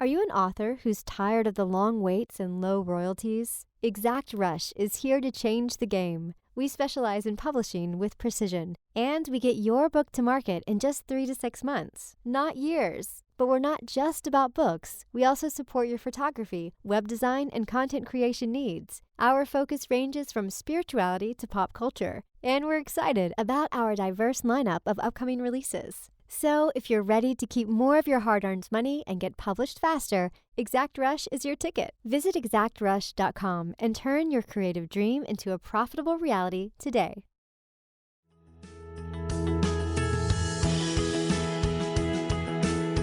Are you an author who's tired of the long waits and low royalties? Exact Rush is here to change the game. We specialize in publishing with precision, and we get your book to market in just 3 to 6 months, not years. But we're not just about books. We also support your photography, web design, and content creation needs. Our focus ranges from spirituality to pop culture, and we're excited about our diverse lineup of upcoming releases. So if you're ready to keep more of your hard-earned money and get published faster, Exact Rush is your ticket. Visit exactrush.com and turn your creative dream into a profitable reality today.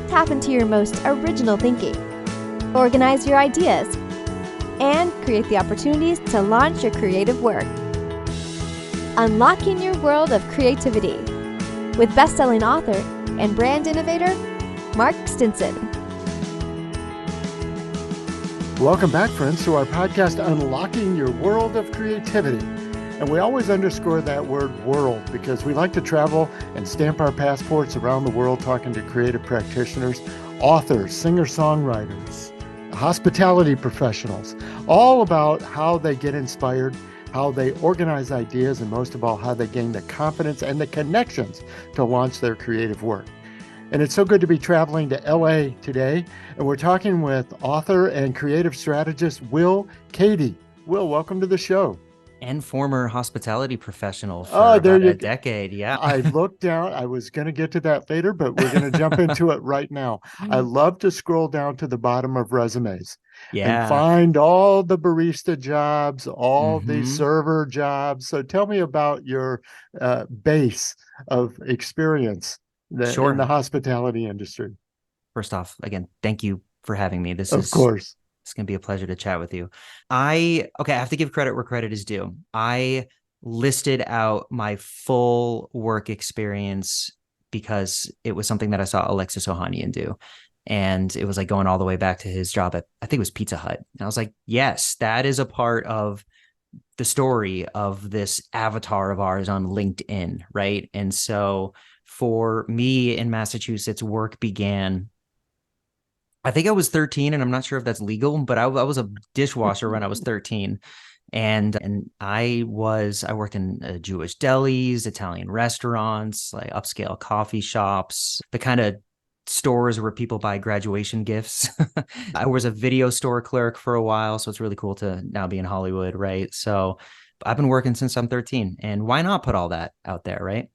Tap into your most original thinking, organize your ideas, and create the opportunities to launch your creative work. Unlocking your world of creativity with best-selling author and brand innovator, Mark Stinson. Welcome back, friends, to our podcast, Unlocking Your World of Creativity. And we always underscore that word world because we like to travel and stamp our passports around the world talking to creative practitioners, authors, singer-songwriters, hospitality professionals, all about how they get inspired, how they organize ideas, and most of all, how they gain the confidence and the connections to launch their creative work. And it's so good to be traveling to LA today. And we're talking with author and creative strategist, Will Cady. Will, welcome to the show. And former hospitality professional for about a decade. Yeah. I looked down. I was going to get to that later, but we're going to jump into it right now. I love to scroll down to the bottom of resumes and find all the barista jobs, all the server jobs. So tell me about your base of experience in the hospitality industry. First off, again, thank you for having me. Of course. It's going to be a pleasure to chat with you. I have to give credit where credit is due. I listed out my full work experience because it was something that I saw Alexis Ohanian do. And it was like going all the way back to his job at, I think it was Pizza Hut. And I was like, yes, that is a part of the story of this avatar of ours on LinkedIn, right? And so for me in Massachusetts, work began, I think I was 13, and I'm not sure if that's legal, but I was a dishwasher when I was 13. And I worked in Jewish delis, Italian restaurants, like upscale coffee shops, the kind of stores where people buy graduation gifts. I was a video store clerk for a while, so it's really cool to now be in Hollywood, right? So I've been working since I'm 13, and why not put all that out there, right?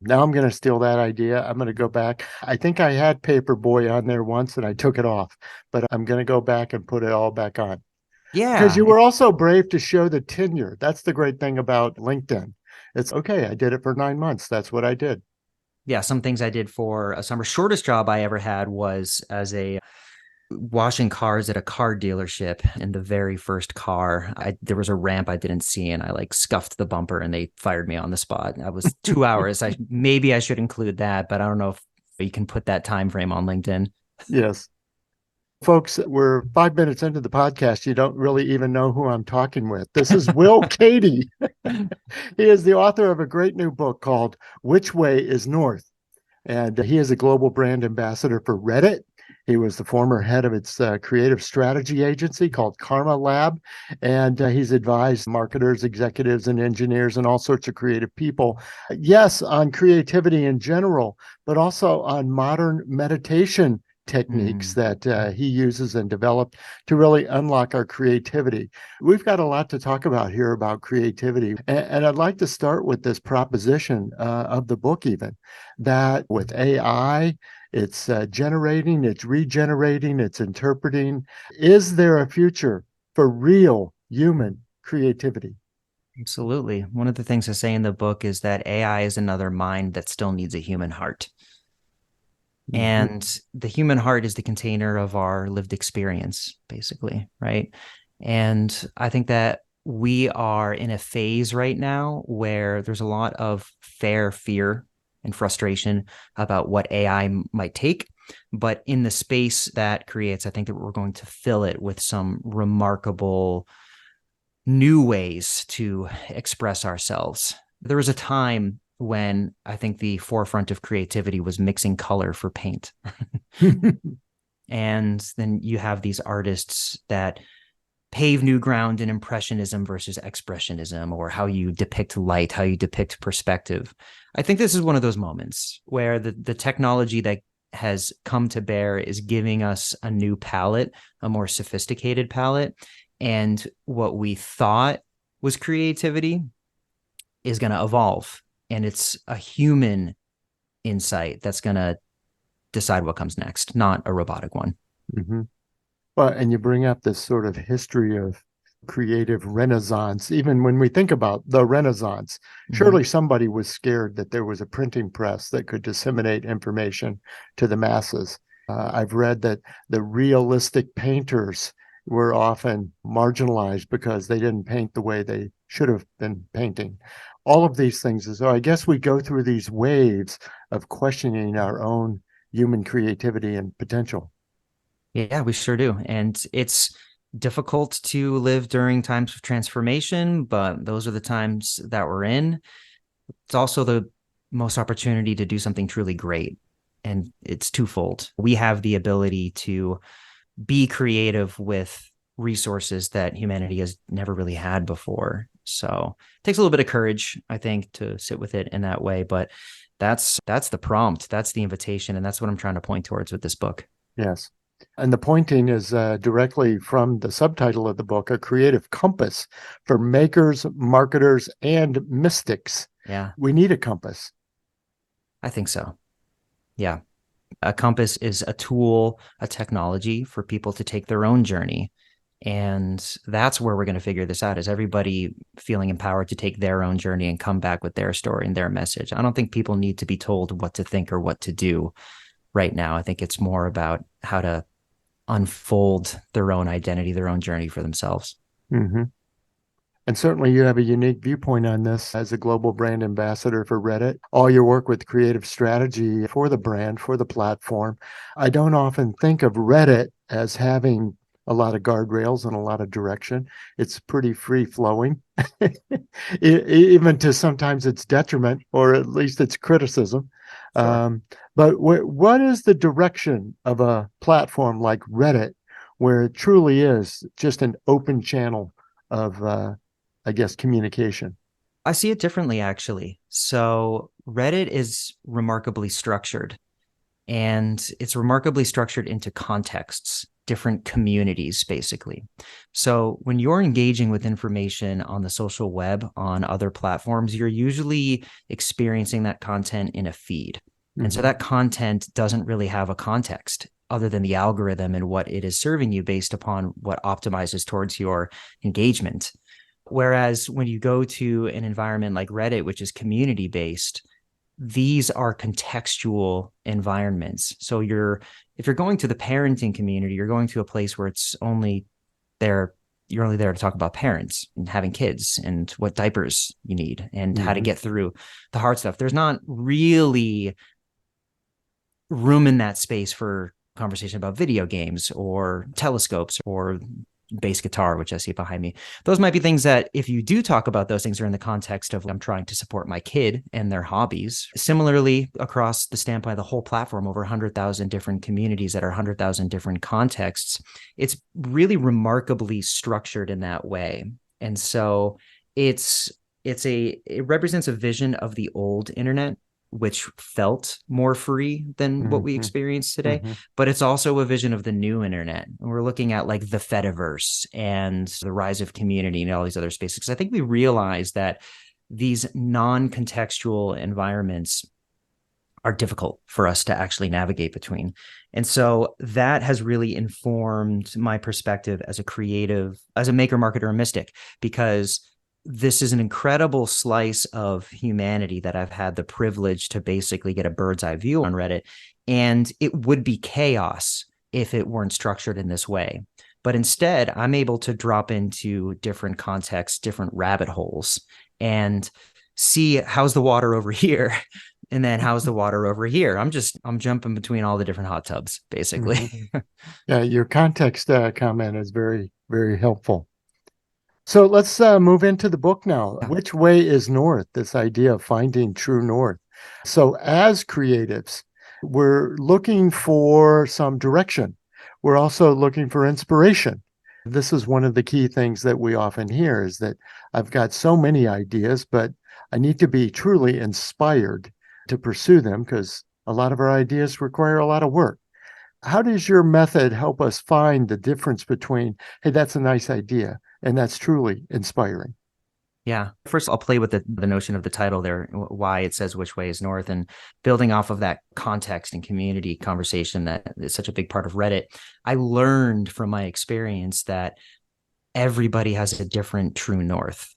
Now I'm going to steal that idea. I'm going to go back. I think I had Paperboy on there once and I took it off, but I'm going to go back and put it all back on. Yeah. Because you were also brave to show the tenure. That's the great thing about LinkedIn. It's okay. I did it for 9 months. That's what I did. Yeah. Some things I did for a summer. Shortest job I ever had was as a washing cars at a car dealership. In the very first car, there was a ramp I didn't see, and I like scuffed the bumper and they fired me on the spot. I was 2 hours. Maybe I should include that, but I don't know if you can put that time frame on LinkedIn. Yes. Folks, we're 5 minutes into the podcast. You don't really even know who I'm talking with. This is Will Cady. He is the author of a great new book called Which Way is North? And he is a global brand ambassador for Reddit. He was the former head of its creative strategy agency called Karma Lab. And he's advised marketers, executives, and engineers and all sorts of creative people. Yes, on creativity in general, but also on modern meditation techniques that he uses and developed to really unlock our creativity. We've got a lot to talk about here about creativity. And I'd like to start with this proposition of the book even, that with AI, it's generating, it's regenerating, it's interpreting. Is there a future for real human creativity? Absolutely. One of the things I say in the book is that AI is another mind that still needs a human heart. And the human heart is the container of our lived experience, basically, right? And I think that we are in a phase right now where there's a lot of fear and frustration about what AI might take. But in the space that creates, I think that we're going to fill it with some remarkable new ways to express ourselves. There was a time when I think the forefront of creativity was mixing color for paint. And then you have these artists that pave new ground in impressionism versus expressionism, or how you depict light, how you depict perspective. I think this is one of those moments where the technology that has come to bear is giving us a new palette, a more sophisticated palette. And what we thought was creativity is going to evolve. And it's a human insight that's going to decide what comes next, not a robotic one. Mm-hmm. Well, and you bring up this sort of history of creative renaissance. Even when we think about the Renaissance, surely somebody was scared that there was a printing press that could disseminate information to the masses. I've read that the realistic painters were often marginalized because they didn't paint the way they should have been painting. All of these things. So I guess we go through these waves of questioning our own human creativity and potential. Yeah, we sure do. And it's difficult to live during times of transformation, but those are the times that we're in. It's also the most opportunity to do something truly great. And it's twofold. We have the ability to be creative with resources that humanity has never really had before. So it takes a little bit of courage, I think, to sit with it in that way. But that's the prompt, that's the invitation, and that's what I'm trying to point towards with this book. Yes. And the pointing is directly from the subtitle of the book, A Creative Compass for Makers, Marketers, and Mystics. Yeah. We need a compass. I think so. Yeah. A compass is a tool, a technology for people to take their own journey. And that's where we're going to figure this out, is everybody feeling empowered to take their own journey and come back with their story and their message. I don't think people need to be told what to think or what to do right now. I think it's more about how to unfold their own identity, their own journey for themselves. Mm-hmm. And certainly you have a unique viewpoint on this as a global brand ambassador for Reddit. All your work with creative strategy for the brand, for the platform. I don't often think of Reddit as having a lot of guardrails and a lot of direction. It's pretty free flowing, even to sometimes its detriment, or at least its criticism. Sure. But what is the direction of a platform like Reddit, where it truly is just an open channel of, I guess, communication? I see it differently, actually. So Reddit is remarkably structured, and it's remarkably structured into contexts, different communities, basically. So when you're engaging with information on the social web, on other platforms, you're usually experiencing that content in a feed. And so that content doesn't really have a context other than the algorithm and what it is serving you based upon what optimizes towards your engagement. Whereas when you go to an environment like Reddit, which is community-based, these are contextual environments. So if you're going to the parenting community, you're going to a place where it's only there, you're only there to talk about parents and having kids and what diapers you need and how to get through the hard stuff. There's not really room in that space for conversation about video games or telescopes or bass guitar, which I see behind me. Those might be things that, if you do talk about those things, are in the context of I'm trying to support my kid and their hobbies. Similarly, across the standpoint of the whole platform, over 100,000 different communities that are 100,000 different contexts, it's really remarkably structured in that way. And so it represents a vision of the old internet, which felt more free than what we experience today. But it's also a vision of the new internet. And we're looking at like the Fediverse and the rise of community and all these other spaces. Because I think we realize that these non-contextual environments are difficult for us to actually navigate between. And so that has really informed my perspective as a creative, as a maker, marketer, and mystic, because this is an incredible slice of humanity that I've had the privilege to basically get a bird's eye view on Reddit. And it would be chaos if it weren't structured in this way. But instead, I'm able to drop into different contexts, different rabbit holes, and see how's the water over here. And then how's the water over here? I'm jumping between all the different hot tubs, basically. Yeah, your context comment is very, very helpful. So let's move into the book now. Yeah. Which way is north? This idea of finding true north. So as creatives, we're looking for some direction. we're also looking for inspiration. This is one of the key things that we often hear is that I've got so many ideas, but I need to be truly inspired to pursue them because a lot of our ideas require a lot of work. How does your method help us find the difference between, hey, that's a nice idea, and that's truly inspiring? Yeah. First, I'll play with the notion of the title there, why it says which way is north, and building off of that context and community conversation that is such a big part of Reddit. I learned from my experience that everybody has a different true north.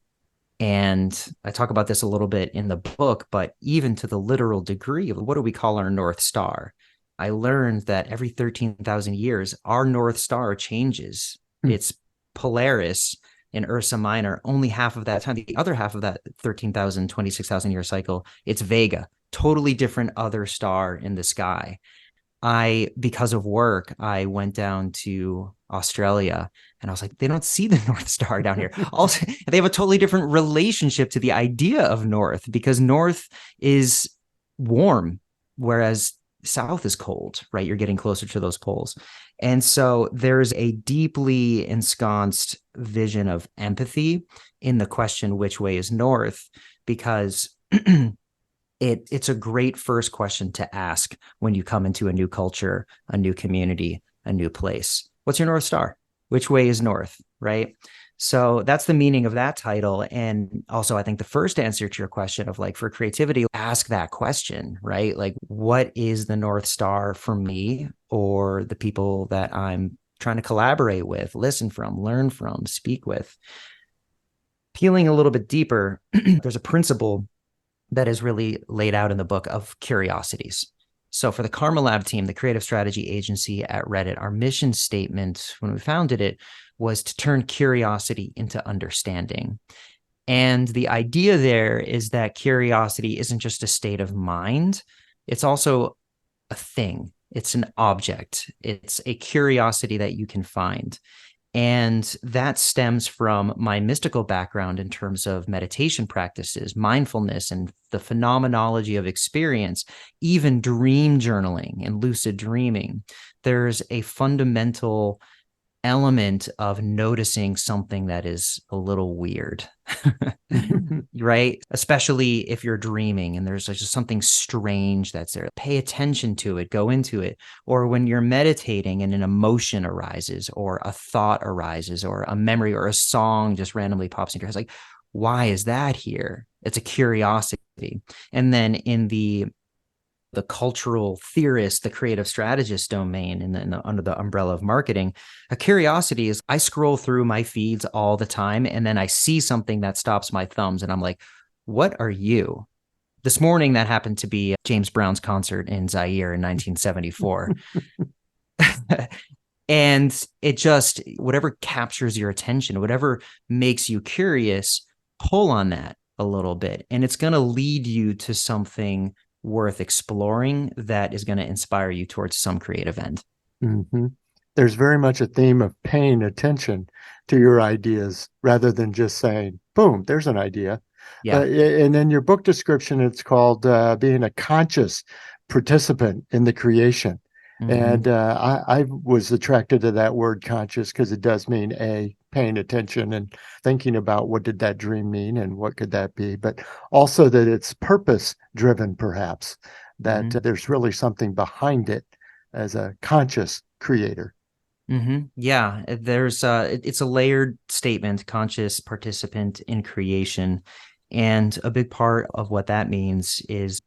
And I talk about this a little bit in the book, but even to the literal degree of what do we call our North Star? I learned that every 13,000 years, our North Star changes. It's Polaris in Ursa Minor, only half of that time. The other half of that 13,000, 26,000 year cycle, it's Vega, totally different other star in the sky. Because of work, I went down to Australia and I was like, they don't see the North Star down here. Also, they have a totally different relationship to the idea of North because North is warm, whereas South is cold, right? You're getting closer to those poles. And so there's a deeply ensconced vision of empathy in the question, which way is North? Because it's a great first question to ask when you come into a new culture, a new community, a new place. What's your North Star? Which way is north, right? So that's the meaning of that title. And also, I think the first answer to your question of like for creativity, ask that question, right? Like, what is the North Star for me or the people that I'm trying to collaborate with, listen from, learn from, speak with? Peeling a little bit deeper, there's a principle that is really laid out in the book of curiosities. So for the Karma Lab team, the creative strategy agency at Reddit, our mission statement when we founded it was to turn curiosity into understanding. And the idea there is that curiosity isn't just a state of mind, it's also a thing. It's an object. It's a curiosity that you can find. And that stems from my mystical background in terms of meditation practices, mindfulness, and the phenomenology of experience, even dream journaling and lucid dreaming. There's a fundamental element of noticing something that is a little weird, right? Especially if you're dreaming and there's just something strange that's there. Pay attention to it, go into it. Or when you're meditating and an emotion arises or a thought arises or a memory or a song just randomly pops into your head. It's like, why is that here? It's a curiosity. And then in the cultural theorist, the creative strategist domain under the umbrella of marketing, a curiosity is I scroll through my feeds all the time and then I see something that stops my thumbs and I'm like, what are you? This morning, that happened to be James Brown's concert in Zaire in 1974. And it just, whatever captures your attention, whatever makes you curious, pull on that a little bit. And it's going to lead you to something worth exploring that is going to inspire you towards some creative end. Mm-hmm. There's very much a theme of paying attention to your ideas rather than just saying, boom, there's an idea. Yeah. And in your book description, it's called being a conscious participant in the creation. Mm-hmm. And I was attracted to that word conscious because it does mean paying attention and thinking about what did that dream mean and what could that be, but also that it's purpose driven, perhaps, that there's really something behind it as a conscious creator. Yeah, there's it's a layered statement, conscious participant in creation. And a big part of what that means is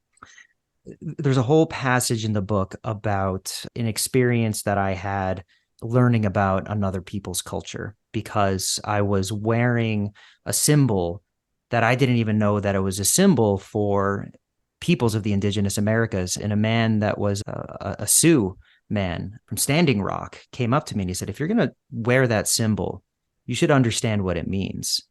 there's a whole passage in the book about an experience that I had learning about another people's culture because I was wearing a symbol that I didn't even know that it was a symbol for peoples of the indigenous Americas. And a man that was a Sioux man from Standing Rock came up to me and he said, if you're going to wear that symbol, you should understand what it means.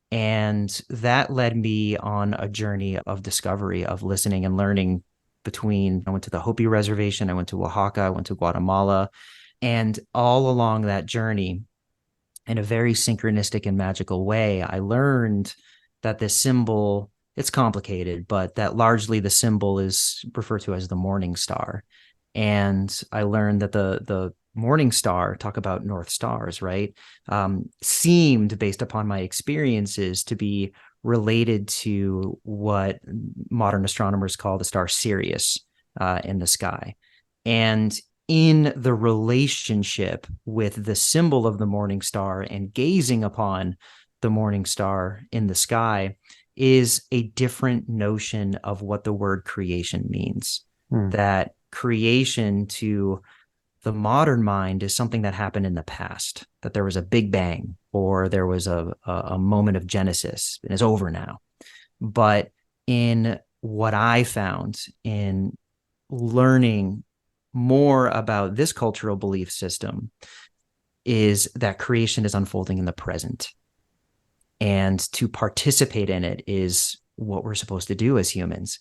And that led me on a journey of discovery, of listening and learning I went to the Hopi Reservation, I went to Oaxaca, I went to Guatemala, and all along that journey, in a very synchronistic and magical way, I learned that this symbol, it's complicated, but that largely the symbol is referred to as the morning star. And I learned that the morning star, talk about North Stars, right? Seemed, based upon my experiences, to be related to what modern astronomers call the star Sirius in the sky. And in the relationship with the symbol of the morning star and gazing upon the morning star in the sky is a different notion of what the word creation means. That creation to the modern mind is something that happened in the past, that there was a big bang or there was a moment of genesis and it's over now. But in what I found in learning more about this cultural belief system is that creation is unfolding in the present. And to participate in it is what we're supposed to do as humans.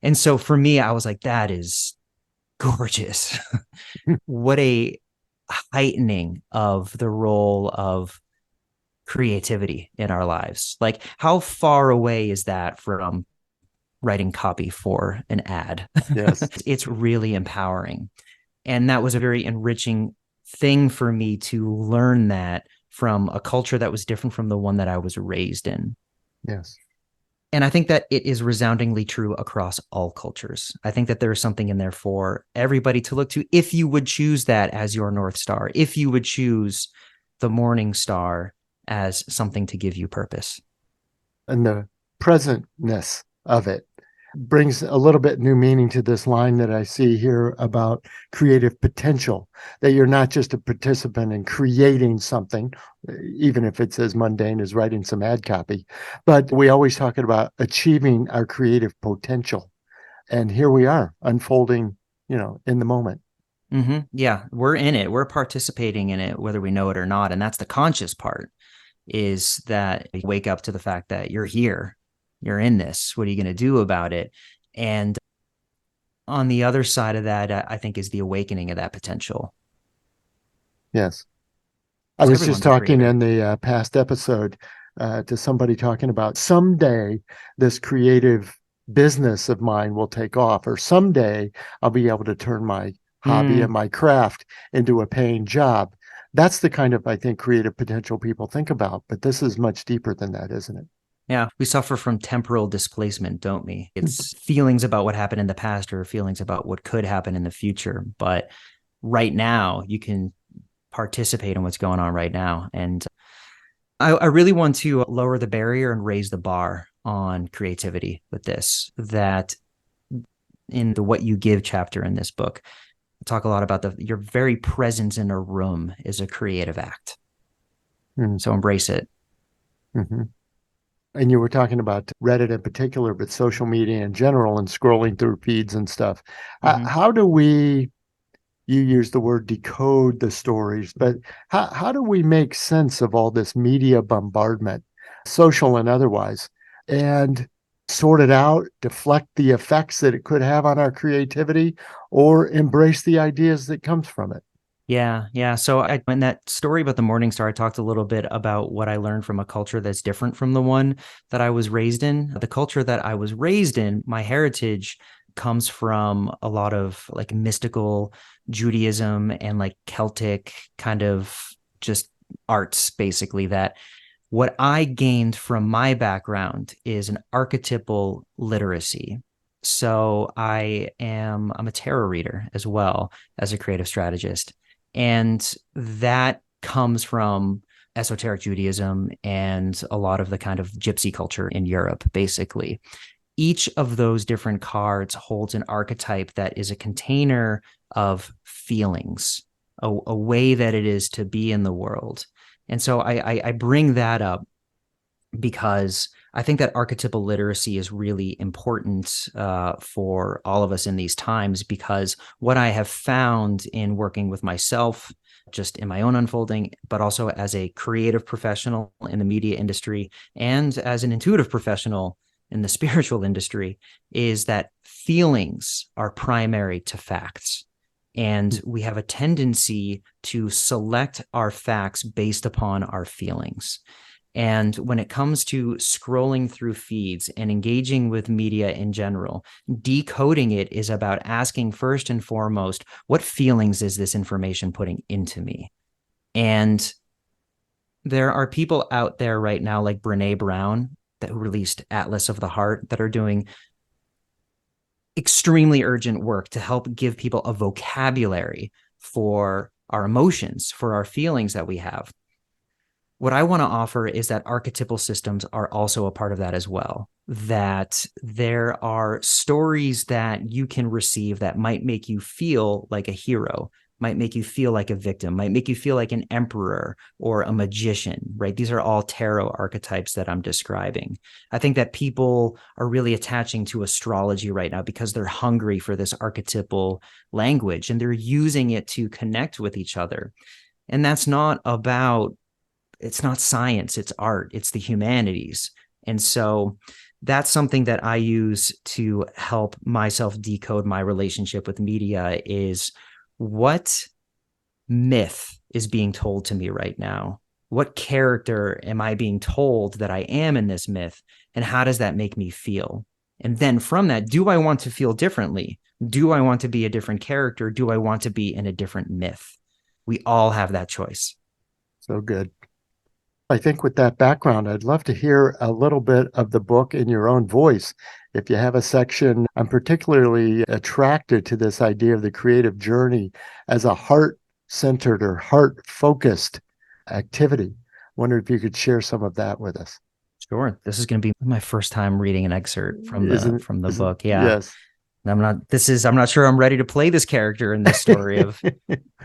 And so for me, I was like, that is gorgeous. What a heightening of the role of creativity in our lives. Like, how far away is that from writing copy for an ad? Yes. It's really empowering. And that was a very enriching thing for me to learn that from a culture that was different from the one that I was raised in. Yes. And I think that it is resoundingly true across all cultures. I think that there is something in there for everybody to look to if you would choose that as your North Star, if you would choose the morning star as something to give you purpose. And the presentness of it brings a little bit new meaning to this line that I see here about creative potential, that you're not just a participant in creating something, even if it's as mundane as writing some ad copy, but we always talk about achieving our creative potential. And here we are unfolding, in the moment. Mm-hmm. Yeah, we're in it. We're participating in it, whether we know it or not. And that's the conscious part, is that you wake up to the fact that you're here, you're in this. What are you going to do about it? And on the other side of that, I think, is the awakening of that potential. Yes. I So was just everyone's a talking creator. in the past episode to somebody talking about someday this creative business of mine will take off, or someday I'll be able to turn my hobby and my craft into a paying job. That's the kind of, I think, creative potential people think about. But this is much deeper than that, isn't it? Yeah, we suffer from temporal displacement, don't we? It's feelings about what happened in the past or feelings about what could happen in the future. But right now, you can participate in what's going on right now. And I really want to lower the barrier and raise the bar on creativity with this, that in the What You Give chapter in this book, I talk a lot about your very presence in a room is a creative act. So embrace it. Mm-hmm. And you were talking about Reddit in particular, but social media in general and scrolling through feeds and stuff. How do we, you use the word decode the stories, but how do we make sense of all this media bombardment, social and otherwise, and sort it out, deflect the effects that it could have on our creativity, or embrace the ideas that comes from it? Yeah. So in that story about the Morning Star, I talked a little bit about what I learned from a culture that's different from the one that I was raised in. The culture that I was raised in, my heritage comes from a lot of like mystical Judaism and like Celtic kind of just arts, basically. That what I gained from my background is an archetypal literacy. So I'm a tarot reader as well as a creative strategist. And that comes from esoteric Judaism and a lot of the kind of gypsy culture in Europe, basically. Each of those different cards holds an archetype that is a container of feelings, a way that it is to be in the world. And so I bring that up because I think that archetypal literacy is really important for all of us in these times, because what I have found in working with myself, just in my own unfolding, but also as a creative professional in the media industry and as an intuitive professional in the spiritual industry, is that feelings are primary to facts. And we have a tendency to select our facts based upon our feelings. And when it comes to scrolling through feeds and engaging with media in general, decoding it is about asking first and foremost, what feelings is this information putting into me? And there are people out there right now like Brene Brown that who released Atlas of the Heart that are doing extremely urgent work to help give people a vocabulary for our emotions, for our feelings that we have. What I want to offer is that archetypal systems are also a part of that as well. That there are stories that you can receive that might make you feel like a hero, might make you feel like a victim, might make you feel like an emperor or a magician, right? These are all tarot archetypes that I'm describing. I think that people are really attaching to astrology right now because they're hungry for this archetypal language and they're using it to connect with each other. And that's not about, it's not science, it's art, it's the humanities. And so that's something that I use to help myself decode my relationship with media is what myth is being told to me right now? What character am I being told that I am in this myth? And how does that make me feel? And then from that, do I want to feel differently? Do I want to be a different character? Do I want to be in a different myth? We all have that choice. So good. I think with that background, I'd love to hear a little bit of the book in your own voice. If you have a section, I'm particularly attracted to this idea of the creative journey as a heart-centered or heart-focused activity. Wonder if you could share some of that with us. Sure. This is going to be my first time reading an excerpt from the book. Yeah. Yes. I'm not sure I'm ready to play this character in this story of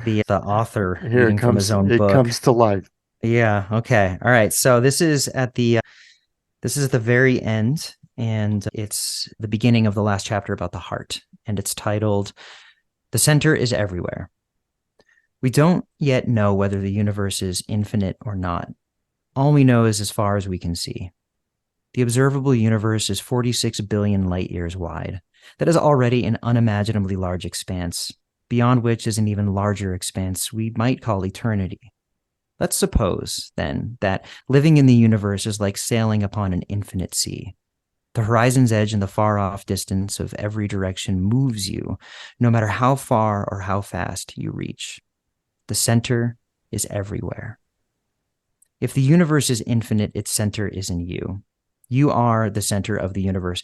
the author Here reading from his own book. It comes to life. Yeah. Okay. All right. So this is at the very end, and it's the beginning of the last chapter about the heart, and it's titled, "The Center is Everywhere." We don't yet know whether the universe is infinite or not. All we know is as far as we can see. The observable universe is 46 billion light years wide. That is already an unimaginably large expanse, beyond which is an even larger expanse we might call eternity. Let's suppose, then, that living in the universe is like sailing upon an infinite sea. The horizon's edge and the far-off distance of every direction moves you, no matter how far or how fast you reach. The center is everywhere. If the universe is infinite, its center is in you. You are the center of the universe,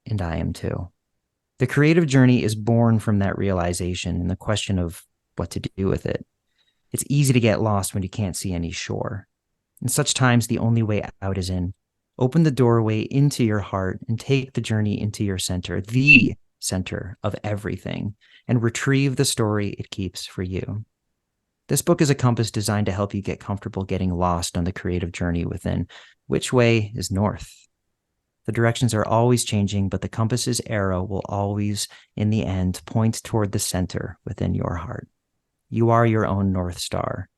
and I am too. The creative journey is born from that realization and the question of what to do with it. It's easy to get lost when you can't see any shore. In such times, the only way out is in. Open the doorway into your heart and take the journey into your center, the center of everything, and retrieve the story it keeps for you. This book is a compass designed to help you get comfortable getting lost on the creative journey within. Which way is north? The directions are always changing, but the compass's arrow will always, in the end, point toward the center within your heart. You are your own North Star.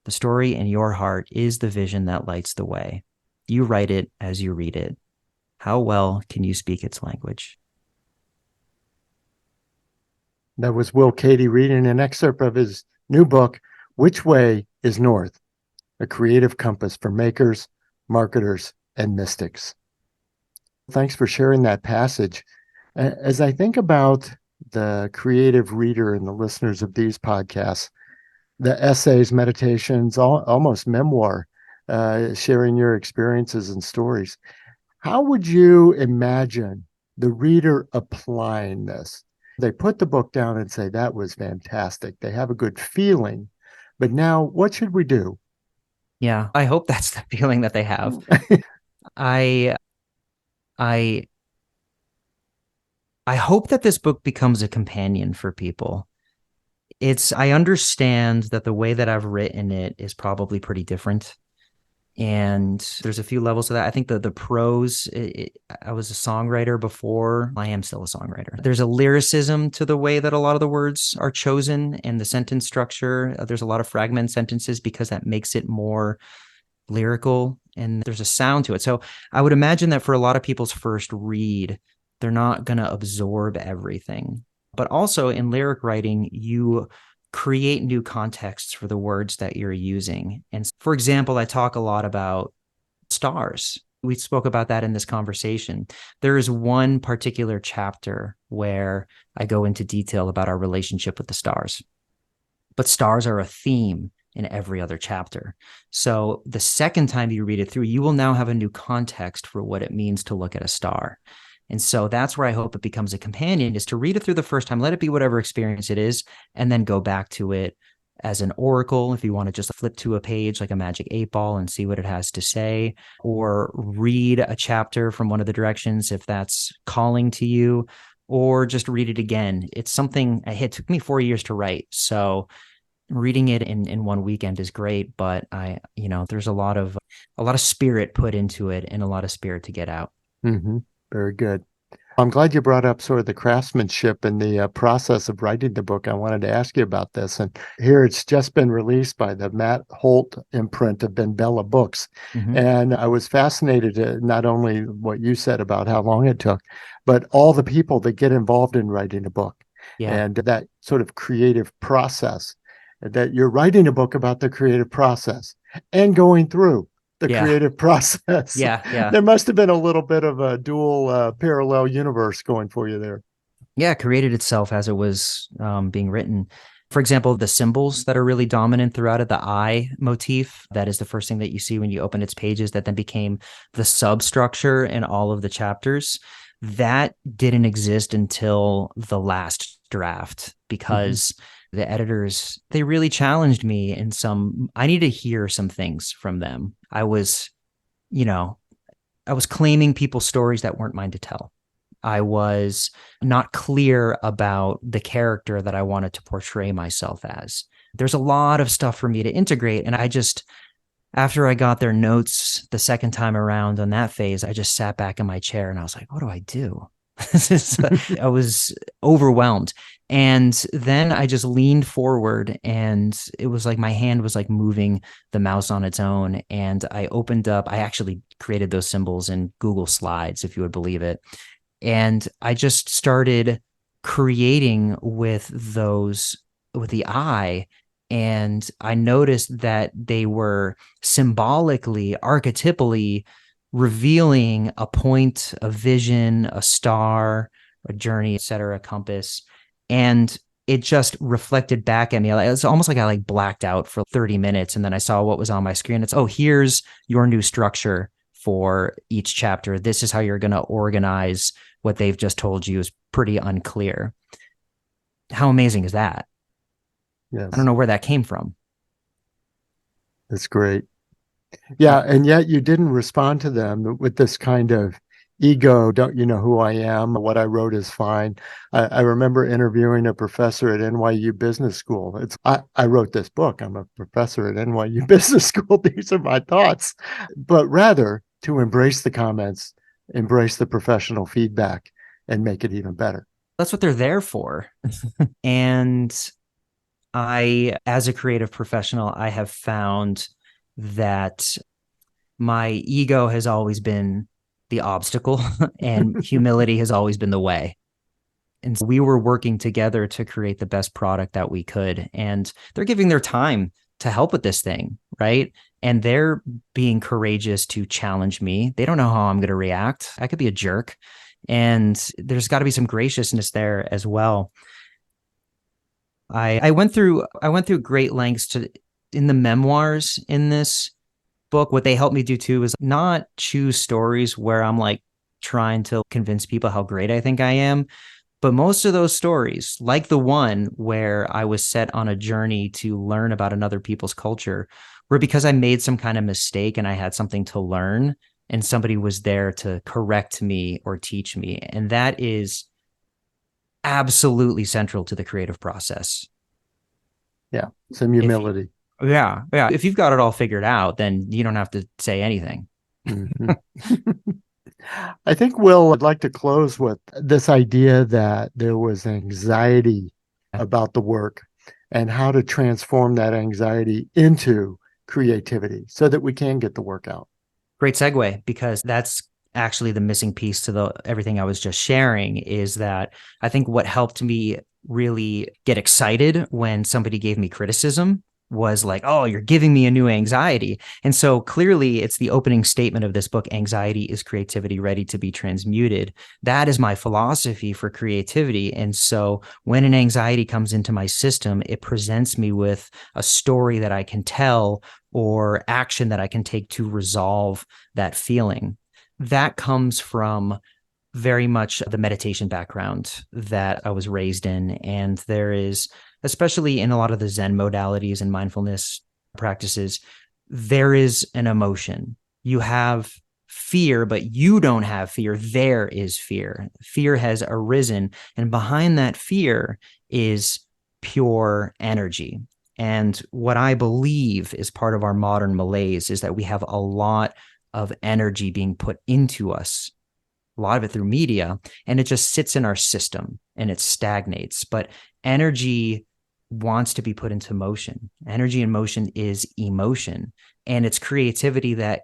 The story in your heart is the vision that lights the way. You write it as you read it. How well can you speak its language? That was Will Cady reading an excerpt of his new book, Which Way is North? A Creative Compass for Makers, Marketers, and Mystics. Thanks for sharing that passage. As I think about the creative reader and the listeners of these podcasts, the essays, meditations, almost memoir, sharing your experiences and stories, how would you imagine the reader applying this? They put the book down and say, that was fantastic. They have a good feeling. But now what should we do? Yeah, I hope that's the feeling that they have. I hope that this book becomes a companion for people. I understand that the way that I've written it is probably pretty different. And there's a few levels to that. I think the prose, I was a songwriter before. I am still a songwriter. There's a lyricism to the way that a lot of the words are chosen and the sentence structure. There's a lot of fragment sentences because that makes it more lyrical and there's a sound to it. So I would imagine that for a lot of people's first read, they're not going to absorb everything. But also in lyric writing, you create new contexts for the words that you're using. And for example, I talk a lot about stars. We spoke about that in this conversation. There is one particular chapter where I go into detail about our relationship with the stars, but stars are a theme in every other chapter. So the second time you read it through, you will now have a new context for what it means to look at a star. And so that's where I hope it becomes a companion, is to read it through the first time, let it be whatever experience it is, and then go back to it as an oracle, if you want to just flip to a page like a magic 8-ball and see what it has to say, or read a chapter from one of the directions if that's calling to you, or just read it again. It's something it took me 4 years to write. So reading it in one weekend is great, but there's a lot of spirit put into it and a lot of spirit to get out. Mm-hmm. Very good. I'm glad you brought up sort of the craftsmanship and the process of writing the book. I wanted to ask you about this. And here it's just been released by the Matt Holt imprint of Benbella Books. Mm-hmm. And I was fascinated at not only what you said about how long it took, but all the people that get involved in writing a book. Yeah. And that sort of creative process, that you're writing a book about the creative process and going through the creative process. Yeah. There must have been a little bit of a dual parallel universe going for you there. Yeah, it created itself as it was being written. For example, the symbols that are really dominant throughout it, the eye motif, that is the first thing that you see when you open its pages, that then became the substructure in all of the chapters. That didn't exist until the last draft, because the editors, they really challenged me in I need to hear some things from them. I was claiming people's stories that weren't mine to tell. I was not clear about the character that I wanted to portray myself as. There's a lot of stuff for me to integrate. And after I got their notes the second time around on that phase, I just sat back in my chair and I was like, what do I do? I was overwhelmed. And then I just leaned forward, and it was like my hand was like moving the mouse on its own. And I actually created those symbols in Google Slides, if you would believe it. And I just started creating with the eye. And I noticed that they were symbolically, archetypally revealing a point, a vision, a star, a journey, etc., a compass. And it just reflected back at me. It's almost like I blacked out for 30 minutes. And then I saw what was on my screen. It's, here's your new structure for each chapter. This is how you're going to organize what they've just told you is pretty unclear. How amazing is that? Yes. I don't know where that came from. That's great. Yeah. And yet you didn't respond to them with this kind of ego. Don't you know who I am? What I wrote is fine. I remember interviewing a professor at NYU Business School. I wrote this book. I'm a professor at NYU Business School. These are my thoughts. But rather to embrace the comments, embrace the professional feedback, and make it even better. That's what they're there for. And as a creative professional, I have found that my ego has always been the obstacle and humility has always been the way. And so we were working together to create the best product that we could. And they're giving their time to help with this thing, right? And they're being courageous to challenge me. They don't know how I'm going to react. I could be a jerk. And there's got to be some graciousness there as well. I went through great lengths in the memoirs in this book. What they helped me do too is not choose stories where I'm trying to convince people how great I think I am. But most of those stories, like the one where I was set on a journey to learn about another people's culture, were because I made some kind of mistake and I had something to learn and somebody was there to correct me or teach me. And that is absolutely central to the creative process. Yeah, some humility. Yeah. If you've got it all figured out, then you don't have to say anything. Mm-hmm. I think, Will, I'd like to close with this idea that there was anxiety about the work and how to transform that anxiety into creativity so that we can get the work out. Great segue, because that's actually the missing piece to everything I was just sharing, is that I think what helped me really get excited when somebody gave me criticism was like, oh, you're giving me a new anxiety. And so clearly it's the opening statement of this book, Anxiety is Creativity Ready to be Transmuted. That is my philosophy for creativity. And so when an anxiety comes into my system, it presents me with a story that I can tell or action that I can take to resolve that feeling. That comes from very much the meditation background that I was raised in. And there is, especially in a lot of the Zen modalities and mindfulness practices, there is an emotion. You have fear, but you don't have fear. There is fear. Fear has arisen. And behind that fear is pure energy. And what I believe is part of our modern malaise is that we have a lot of energy being put into us, a lot of it through media, and it just sits in our system and it stagnates. But energy wants to be put into motion. Energy in motion is emotion, and it's creativity that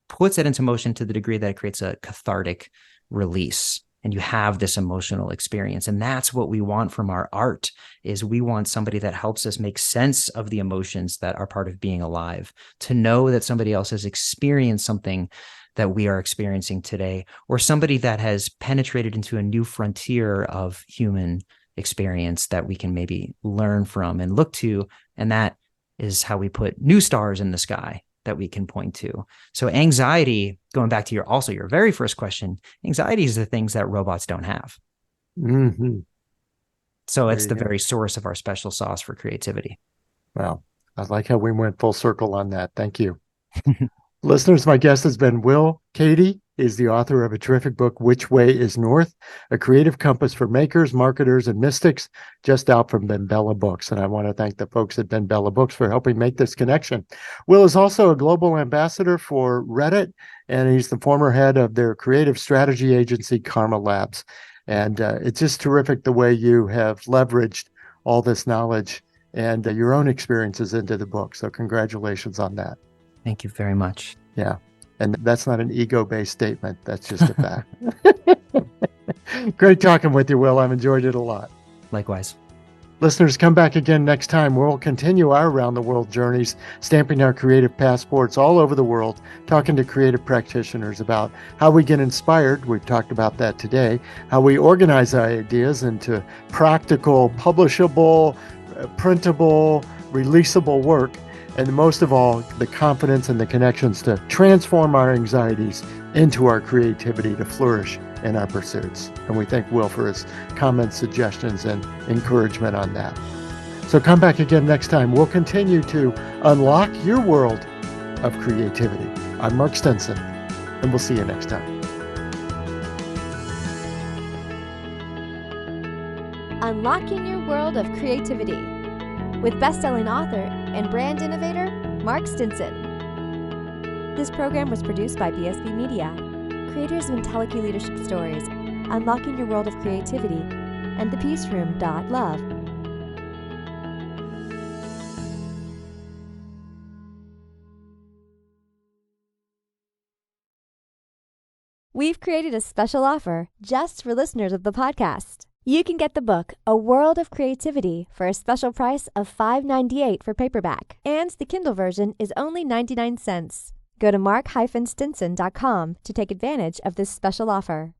puts it into motion to the degree that it creates a cathartic release. And you have this emotional experience. And that's what we want from our art, is we want somebody that helps us make sense of the emotions that are part of being alive, to know that somebody else has experienced something that we are experiencing today, or somebody that has penetrated into a new frontier of human experience that we can maybe learn from and look to. And that is how we put new stars in the sky that we can point to. So anxiety, going back to your very first question, anxiety is the things that robots don't have. Mm-hmm. So it's the very source of our special sauce for creativity. Well, I like how we went full circle on that. Thank you. Listeners, my guest has been Will Cady. He's the author of a terrific book, Which Way is North? A Creative Compass for Makers, Marketers, and Mystics, just out from BenBella Books. And I want to thank the folks at BenBella Books for helping make this connection. Will is also a global ambassador for Reddit, and he's the former head of their creative strategy agency, Karma Labs. And it's just terrific the way you have leveraged all this knowledge and your own experiences into the book. So congratulations on that. Thank you very much. Yeah. And that's not an ego-based statement. That's just a fact. Great talking with you, Will. I've enjoyed it a lot. Likewise. Listeners, come back again next time. We'll continue our around-the-world journeys, stamping our creative passports all over the world, talking to creative practitioners about how we get inspired. We've talked about that today. How we organize our ideas into practical, publishable, printable, releasable work. And most of all, the confidence and the connections to transform our anxieties into our creativity to flourish in our pursuits. And we thank Will for his comments, suggestions, and encouragement on that. So come back again next time. We'll continue to unlock your world of creativity. I'm Mark Stinson, and we'll see you next time. Unlocking Your World of Creativity with best-selling author and brand innovator, Mark Stinson. This program was produced by BSB Media, creators of IntelliKey Leadership Stories, Unlocking Your World of Creativity, and thepeaceroom.love. We've created a special offer just for listeners of the podcast. You can get the book, A World of Creativity, for a special price of $5.98 for paperback, and the Kindle version is only 99 cents. Go to mark-stinson.com to take advantage of this special offer.